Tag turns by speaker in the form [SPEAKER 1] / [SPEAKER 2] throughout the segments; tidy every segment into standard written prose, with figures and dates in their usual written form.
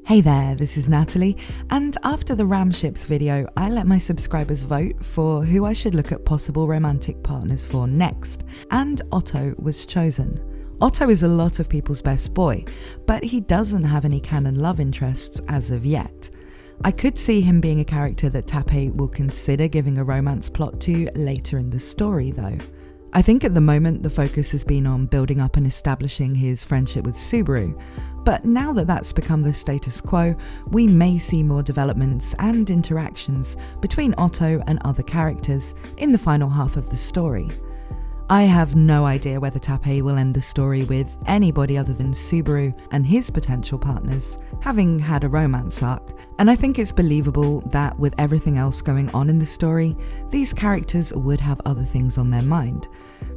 [SPEAKER 1] Hey there, this is Natalie, and after the Ram Ships video, I let my subscribers vote for who I should look at possible romantic partners for next, and Otto was chosen. Otto is a lot of people's best boy, but he doesn't have any canon love interests as of yet. I could see him being a character that Tappei will consider giving a romance plot to later in the story though. I think at the moment the focus has been on building up and establishing his friendship with Subaru, but now that that's become the status quo, we may see more developments and interactions between Otto and other characters in the final half of the story. I have no idea whether Tappei will end the story with anybody other than Subaru and his potential partners having had a romance arc, and I think it's believable that with everything else going on in the story, these characters would have other things on their mind.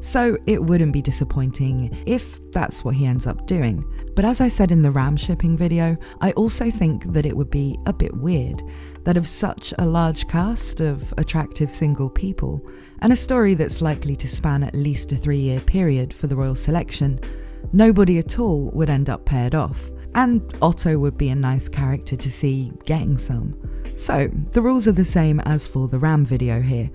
[SPEAKER 1] So it wouldn't be disappointing if that's what he ends up doing. But as I said in the Ram shipping video, I also think that it would be a bit weird that of such a large cast of attractive single people, and a story that's likely to span at least a 3-year period for the royal selection, nobody at all would end up paired off, and Otto would be a nice character to see getting some. So the rules are the same as for the Ram video here.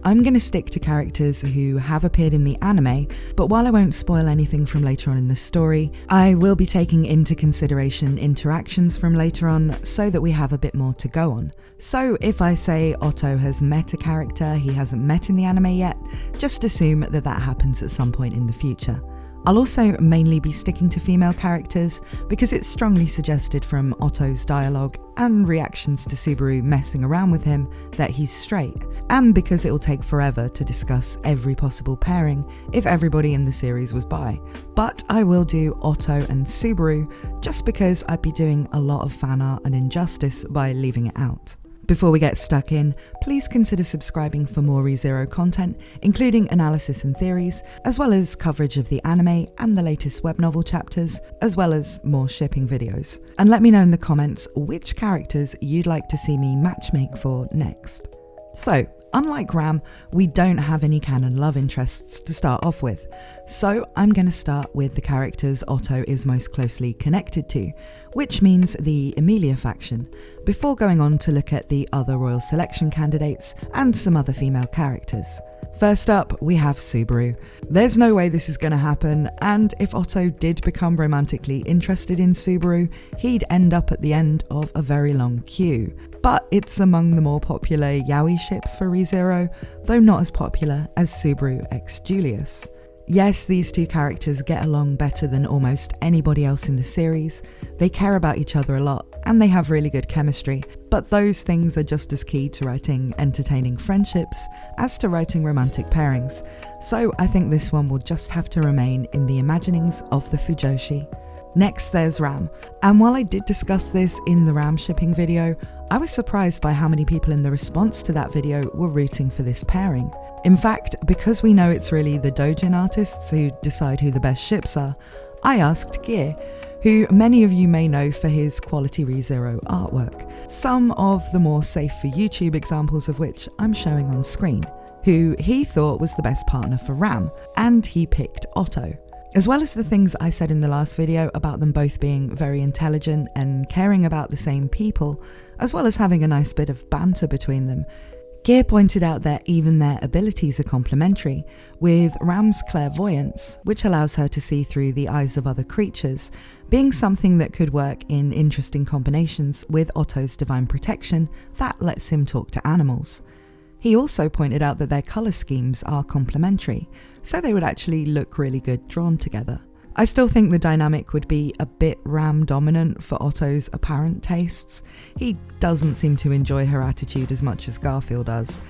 [SPEAKER 1] I'm going to stick to characters who have appeared in the anime, but while I won't spoil anything from later on in the story, I will be taking into consideration interactions from later on so that we have a bit more to go on. So if I say Otto has met a character he hasn't met in the anime yet, just assume that that happens at some point in the future. I'll also mainly be sticking to female characters because it's strongly suggested from Otto's dialogue and reactions to Subaru messing around with him that he's straight, and because it will take forever to discuss every possible pairing if everybody in the series was bi. But I will do Otto and Subaru just because I'd be doing a lot of fan art and injustice by leaving it out. Before we get stuck in, please consider subscribing for more ReZero content, including analysis and theories, as well as coverage of the anime and the latest web novel chapters, as well as more shipping videos. And let me know in the comments which characters you'd like to see me matchmake for next. So, unlike Ram, we don't have any canon love interests to start off with, so I'm going to start with the characters Otto is most closely connected to, which means the Emilia faction, before going on to look at the other royal selection candidates and some other female characters. First up, we have Subaru. There's no way this is going to happen, and if Otto did become romantically interested in Subaru, he'd end up at the end of a very long queue. But it's among the more popular yaoi ships for ReZero, though not as popular as Subaru x Julius. Yes, these two characters get along better than almost anybody else in the series, they care about each other a lot, and they have really good chemistry, but those things are just as key to writing entertaining friendships as to writing romantic pairings, so I think this one will just have to remain in the imaginings of the Fujoshi. Next there's Ram, and while I did discuss this in the Ram shipping video, I was surprised by how many people in the response to that video were rooting for this pairing. In fact, because we know it's really the doujin artists who decide who the best ships are, I asked Gear, who many of you may know for his quality ReZero artwork, some of the more safe for YouTube examples of which I'm showing on screen, who he thought was the best partner for Ram, and he picked Otto. As well as the things I said in the last video about them both being very intelligent and caring about the same people, as well as having a nice bit of banter between them, Gear pointed out that even their abilities are complementary, with Ram's clairvoyance, which allows her to see through the eyes of other creatures, being something that could work in interesting combinations with Otto's divine protection that lets him talk to animals. He also pointed out that their colour schemes are complementary, so they would actually look really good drawn together. I still think the dynamic would be a bit Ram dominant for Otto's apparent tastes. He doesn't seem to enjoy her attitude as much as Garfield does.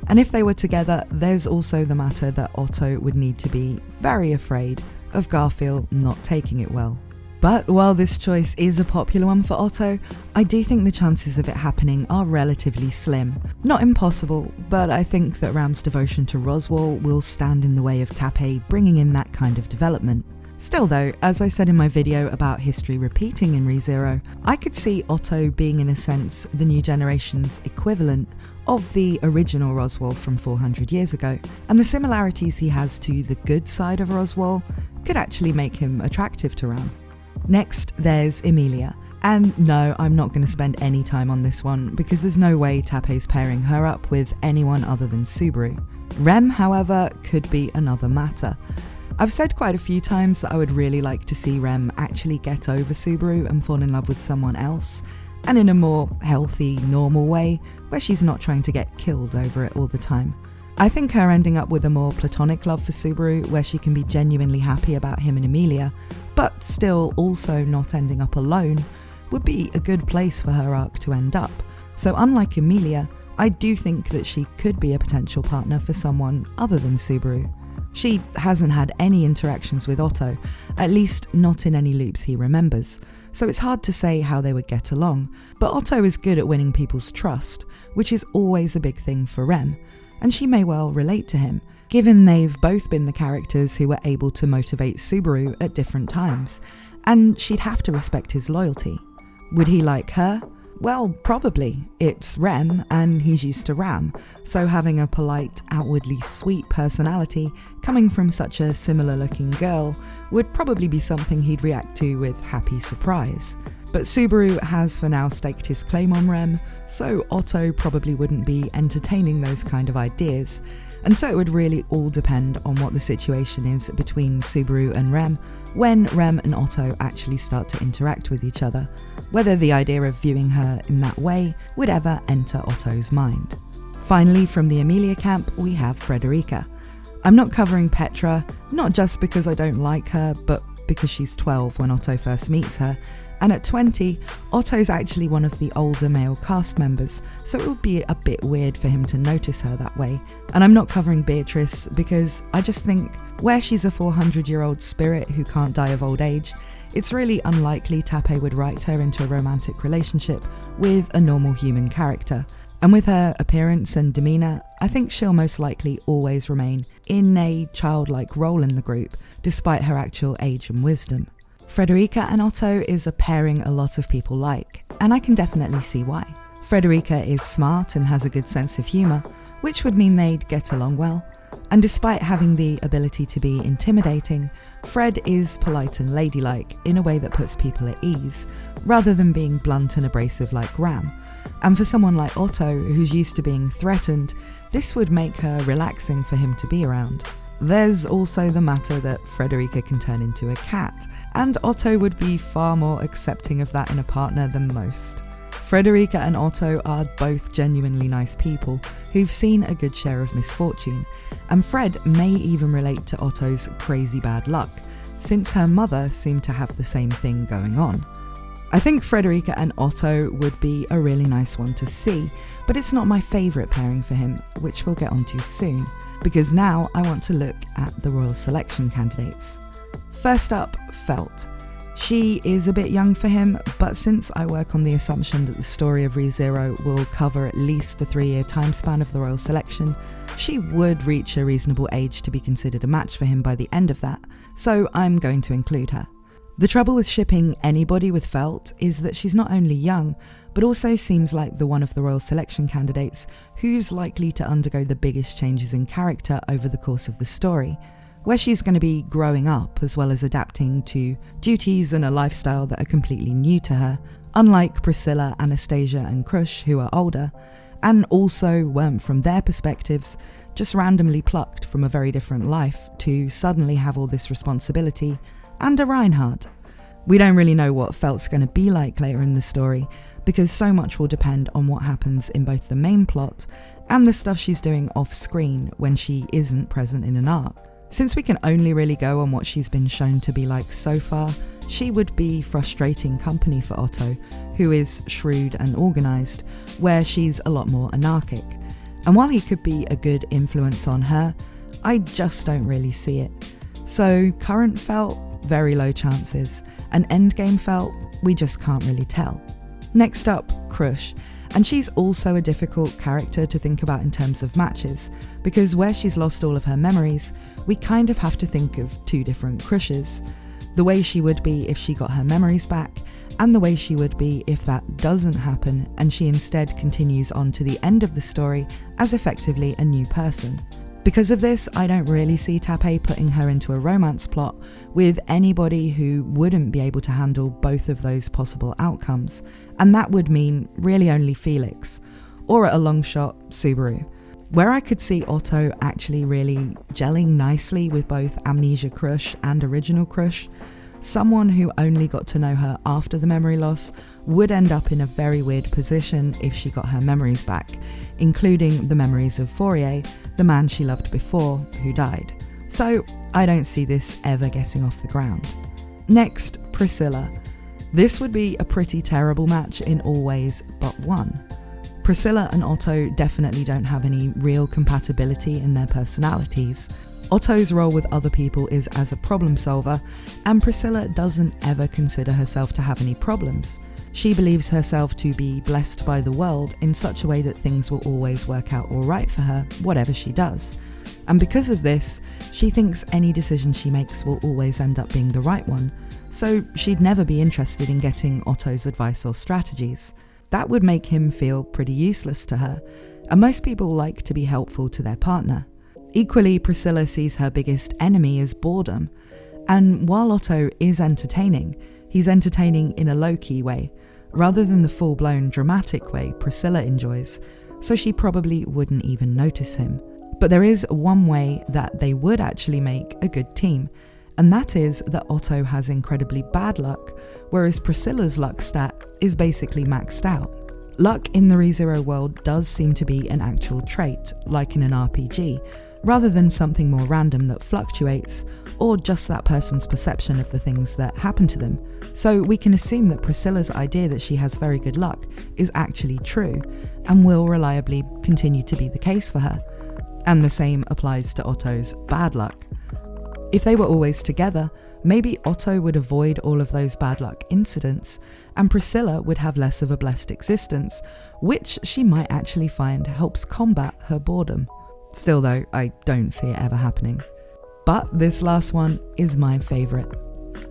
[SPEAKER 1] And if they were together, there's also the matter that Otto would need to be very afraid of Garfield not taking it well. But while this choice is a popular one for Otto, I do think the chances of it happening are relatively slim. Not impossible, but I think that Ram's devotion to Roswaal will stand in the way of Tappei bringing in that kind of development. Still though, as I said in my video about history repeating in ReZero, I could see Otto being in a sense the new generation's equivalent of the original Roswaal from 400 years ago, and the similarities he has to the good side of Roswaal could actually make him attractive to Ram. Next, there's Emilia, And no, I'm not going to spend any time on this one because there's no way Tappei's pairing her up with anyone other than Subaru. Rem, however, could be another matter. I've said quite a few times that I would really like to see Rem actually get over Subaru and fall in love with someone else, and in a more healthy, normal way, where she's not trying to get killed over it all the time. I think her ending up with a more platonic love for Subaru, where she can be genuinely happy about him and Emilia, but still also not ending up alone, would be a good place for her arc to end up. So unlike Emilia, I do think that she could be a potential partner for someone other than Subaru. She hasn't had any interactions with Otto, at least not in any loops he remembers, so it's hard to say how they would get along, but Otto is good at winning people's trust, which is always a big thing for Rem, and she may well relate to him, given they've both been the characters who were able to motivate Subaru at different times, and she'd have to respect his loyalty. Would he like her? Well, probably. It's Rem, and he's used to Ram, so having a polite, outwardly sweet personality coming from such a similar-looking girl would probably be something he'd react to with happy surprise. But Subaru has for now staked his claim on Rem, so Otto probably wouldn't be entertaining those kind of ideas, and so it would really all depend on what the situation is between Subaru and Rem when Rem and Otto actually start to interact with each other, whether the idea of viewing her in that way would ever enter Otto's mind. Finally, from the Emilia camp, we have Frederica. I'm not covering Petra, not just because I don't like her, but because she's 12 when Otto first meets her, and at 20, Otto's actually one of the older male cast members, so it would be a bit weird for him to notice her that way. And I'm not covering Beatrice because I just think where she's a 400-year-old spirit who can't die of old age, it's really unlikely Tappei would write her into a romantic relationship with a normal human character. And with her appearance and demeanour, I think she'll most likely always remain in a childlike role in the group, despite her actual age and wisdom. Frederica and Otto is a pairing a lot of people like, and I can definitely see why. Frederica is smart and has a good sense of humour, which would mean they'd get along well. And despite having the ability to be intimidating, Fred is polite and ladylike in a way that puts people at ease, rather than being blunt and abrasive like Ram. And for someone like Otto, who's used to being threatened, this would make her relaxing for him to be around. There's also the matter that Frederica can turn into a cat, and Otto would be far more accepting of that in a partner than most. Frederica and Otto are both genuinely nice people who've seen a good share of misfortune, and Fred may even relate to Otto's crazy bad luck, since her mother seemed to have the same thing going on. I think Frederica and Otto would be a really nice one to see, but it's not my favourite pairing for him, which we'll get onto soon, because now I want to look at the royal selection candidates. First up, Felt. She is a bit young for him, but since I work on the assumption that the story of ReZero will cover at least the 3-year time span of the royal selection, she would reach a reasonable age to be considered a match for him by the end of that, so I'm going to include her. The trouble with shipping anybody with Felt is that she's not only young, but also seems like the one of the royal selection candidates who's likely to undergo the biggest changes in character over the course of the story, where she's going to be growing up as well as adapting to duties and a lifestyle that are completely new to her, unlike Priscilla, Anastasia and Krush, who are older, and also weren't from their perspectives just randomly plucked from a very different life to suddenly have all this responsibility and a Reinhard. We don't really know what Felt's going to be like later in the story, because so much will depend on what happens in both the main plot and the stuff she's doing off screen when she isn't present in an arc. Since we can only really go on what she's been shown to be like so far, she would be frustrating company for Otto, who is shrewd and organised, where she's a lot more anarchic. And while he could be a good influence on her, I just don't really see it. So current Felt, very low chances, and endgame Felt, we just can't really tell. Next up, Krush, and she's also a difficult character to think about in terms of matches, because where she's lost all of her memories, we kind of have to think of two different Krushes. The way she would be if she got her memories back, and the way she would be if that doesn't happen and she instead continues on to the end of the story as effectively a new person. Because of this, I don't really see Tappei putting her into a romance plot with anybody who wouldn't be able to handle both of those possible outcomes, and that would mean really only Felix, or at a long shot, Subaru. Where I could see Otto actually really gelling nicely with both Amnesia Crush and Original Crush, someone who only got to know her after the memory loss would end up in a very weird position if she got her memories back, including the memories of Fourier, the man she loved before, who died. So I don't see this ever getting off the ground. Next, Priscilla. This would be a pretty terrible match in all ways but one. Priscilla and Otto definitely don't have any real compatibility in their personalities. Otto's role with other people is as a problem solver, and Priscilla doesn't ever consider herself to have any problems. She believes herself to be blessed by the world in such a way that things will always work out alright for her, whatever she does. And because of this, she thinks any decision she makes will always end up being the right one, so she'd never be interested in getting Otto's advice or strategies. That would make him feel pretty useless to her, and most people like to be helpful to their partner. Equally, Priscilla sees her biggest enemy as boredom, and while Otto is entertaining, he's entertaining in a low-key way, rather than the full-blown dramatic way Priscilla enjoys, so she probably wouldn't even notice him. But there is one way that they would actually make a good team, and that is that Otto has incredibly bad luck, whereas Priscilla's luck stat is basically maxed out. Luck in the ReZero world does seem to be an actual trait, like in an RPG, rather than something more random that fluctuates, or just that person's perception of the things that happen to them. So we can assume that Priscilla's idea that she has very good luck is actually true, and will reliably continue to be the case for her. And the same applies to Otto's bad luck. If they were always together, maybe Otto would avoid all of those bad luck incidents, and Priscilla would have less of a blessed existence, which she might actually find helps combat her boredom. Still though, I don't see it ever happening. But this last one is my favourite.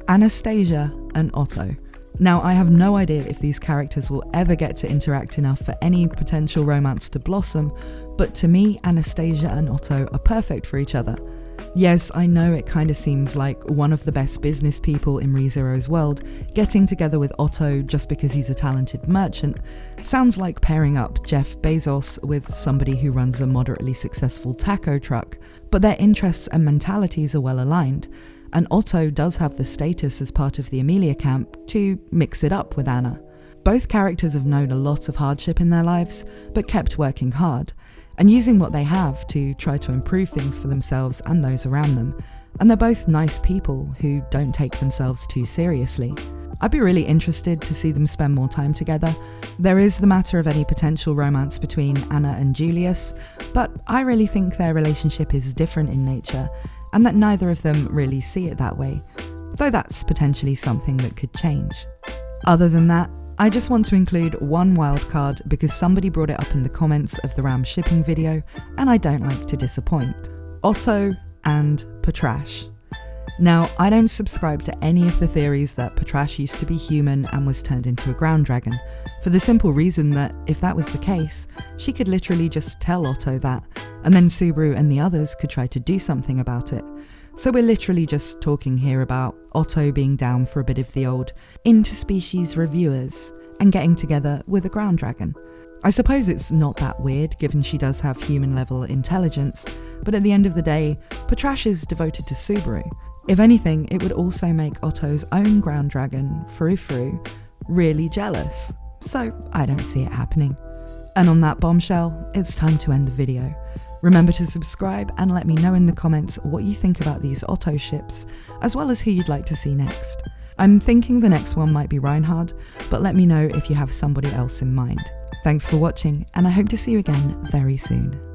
[SPEAKER 1] Anastasia and Otto. Now, I have no idea if these characters will ever get to interact enough for any potential romance to blossom, but to me, Anastasia and Otto are perfect for each other. Yes, I know it kind of seems like one of the best business people in ReZero's world getting together with Otto just because he's a talented merchant sounds like pairing up Jeff Bezos with somebody who runs a moderately successful taco truck, but their interests and mentalities are well aligned, and Otto does have the status as part of the Amelia camp to mix it up with Anna. Both characters have known a lot of hardship in their lives, but kept working hard, and using what they have to try to improve things for themselves and those around them. And they're both nice people who don't take themselves too seriously. I'd be really interested to see them spend more time together. There is the matter of any potential romance between Anna and Julius, but I really think their relationship is different in nature, and that neither of them really see it that way, though that's potentially something that could change. Other than that, I just want to include one wildcard because somebody brought it up in the comments of the Ram shipping video, and I don't like to disappoint. Otto and Patrash. Now, I don't subscribe to any of the theories that Patrash used to be human and was turned into a ground dragon, for the simple reason that if that was the case, she could literally just tell Otto that, and then Subaru and the others could try to do something about it. So we're literally just talking here about Otto being down for a bit of the old interspecies reviewers and getting together with a ground dragon. I suppose it's not that weird given she does have human level intelligence, but at the end of the day, Patrash is devoted to Subaru. If anything, it would also make Otto's own ground dragon, Fru, really jealous. So I don't see it happening. And on that bombshell, it's time to end the video. Remember to subscribe and let me know in the comments what you think about these Otto ships, as well as who you'd like to see next. I'm thinking the next one might be Reinhard, but let me know if you have somebody else in mind. Thanks for watching, and I hope to see you again very soon.